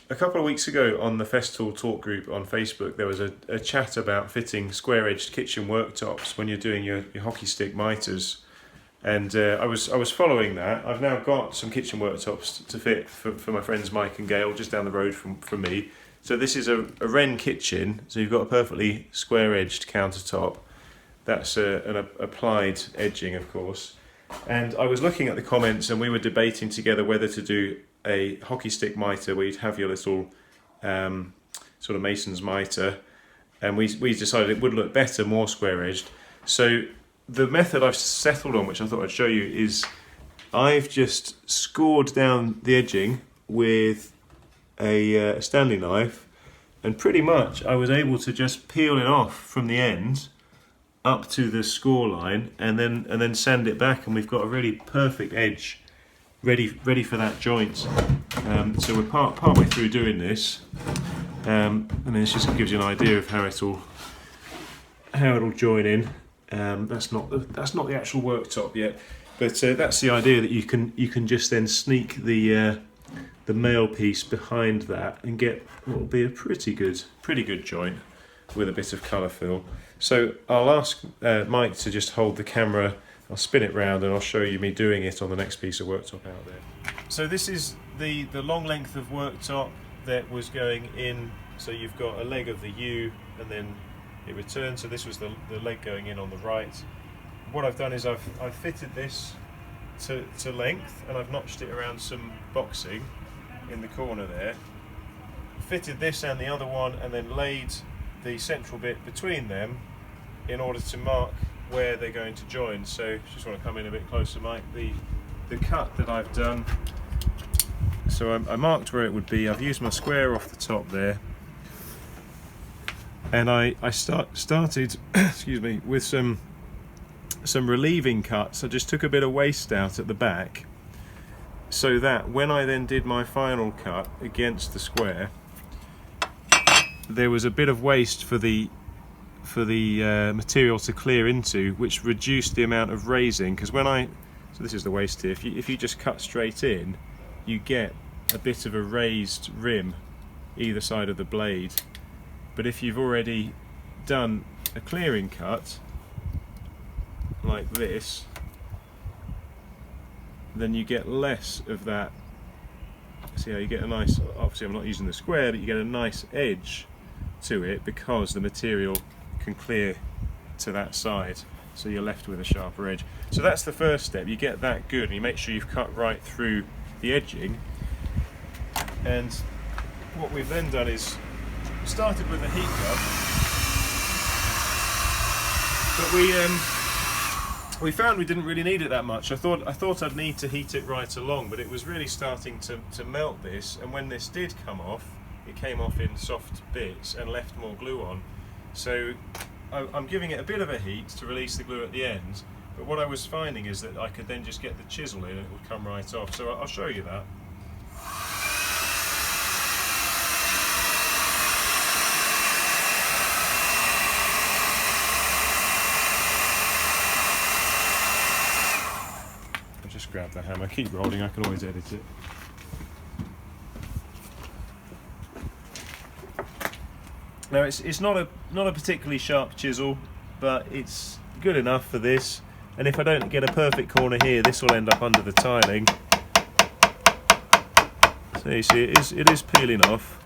A couple of weeks ago on the Festool talk group on Facebook, there was a chat about fitting square-edged kitchen worktops when you're doing your hockey stick miters. And I was following that. I've now got some kitchen worktops to fit for my friends Mike and Gail just down the road from me. So this is a Wren kitchen, so you've got a perfectly square-edged countertop. That's an applied edging, of course. And I was looking at the comments and we were debating together whether to do a hockey stick mitre where you'd have your little sort of mason's mitre, and we decided it would look better more square-edged. So the method I've settled on, which I thought I'd show you, is I've just scored down the edging with a Stanley knife, and pretty much I was able to just peel it off from the end up to the score line and then sand it back, and we've got a really perfect edge ready for that joint. So we're partway through doing this, and this just gives you an idea of how it'll join in. That's not the actual worktop yet, but that's the idea, that you can just then sneak the male piece behind that and get what will be a pretty good joint with a bit of colour fill. So I'll ask Mike to just hold the camera. I'll spin it round and I'll show you me doing it on the next piece of worktop out there. So this is the long length of worktop that was going in. So you've got a leg of the U and then it returns. So this was the leg going in on the right. What I've done is I've fitted this to length, and I've notched it around some boxing in the corner there. Fitted this and the other one, and then laid the central bit between them in order to mark where they're going to join. So just want to come in a bit closer, Mike. The cut that I've done, so I marked where it would be. I've used my square off the top there, and I started excuse me, with some relieving cuts. I just took a bit of waste out at the back, so that when I then did my final cut against the square, there was a bit of waste for the material to clear into, which reduced the amount of raising. Because so this is the waste here. If you just cut straight in, you get a bit of a raised rim either side of the blade. But if you've already done a clearing cut like this, then you get less of that. See how you get a nice, obviously I'm not using the square, but you get a nice edge to it because the material can clear to that side, so you're left with a sharper edge. So that's the first step. You get that good and you make sure you've cut right through the edging. And what we've then done is started with a heat gun, but we found we didn't really need it that much. I thought I'd need to heat it right along, but it was really starting to melt this, and when this did come off, it came off in soft bits and left more glue on. So I'm giving it a bit of a heat to release the glue at the end, but what I was finding is that I could then just get the chisel in and it would come right off. So I'll show you that. I'll just grab the hammer, keep rolling, I can always edit it. Now it's not a particularly sharp chisel, but it's good enough for this. And if I don't get a perfect corner here, this will end up under the tiling. So you see, it is peeling off.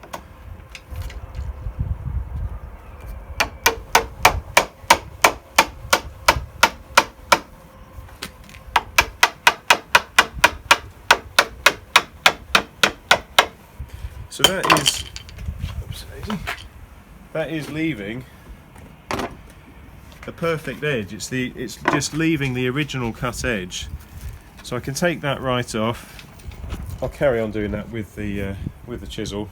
So that is leaving a perfect edge. It's just leaving the original cut edge. So I can take that right off. I'll carry on doing that with the chisel.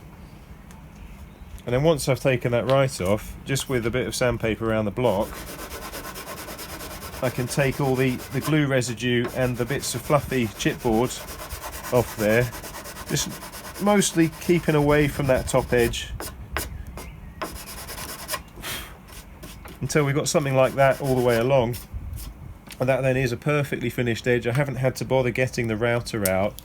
And then once I've taken that right off, just with a bit of sandpaper around the block, I can take all the glue residue and the bits of fluffy chipboard off there. Just mostly keeping away from that top edge until we've got something like that all the way along, and that then is a perfectly finished edge. I haven't had to bother getting the router out.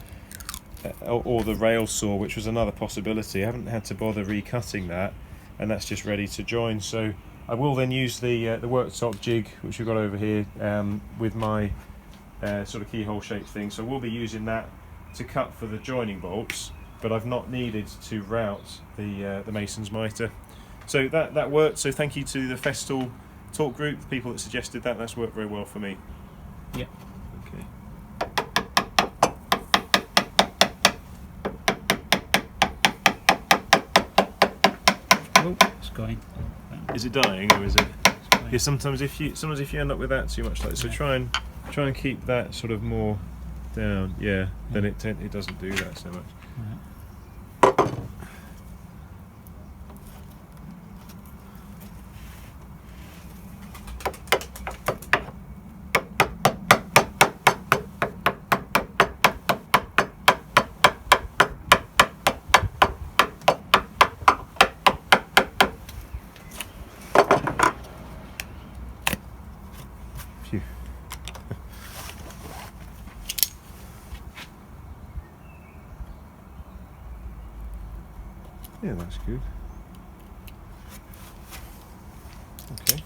or the rail saw, which was another possibility. I haven't had to bother recutting that, and that's just ready to join. So I will then use the worktop jig, which we've got over here, with my sort of keyhole shaped thing. So we'll be using that to cut for the joining bolts, but I've not needed to route the mason's mitre. So that worked. So thank you to the Festool talk group, the people that suggested that. That's worked very well for me. Yep. Okay. Oh, it's going. Is it dying, or is it? Yeah. Sometimes if you end up with that too much, so try and keep that sort of more down. Yeah. Then it doesn't do that so much. Right. Phew. Yeah, that's good. Okay.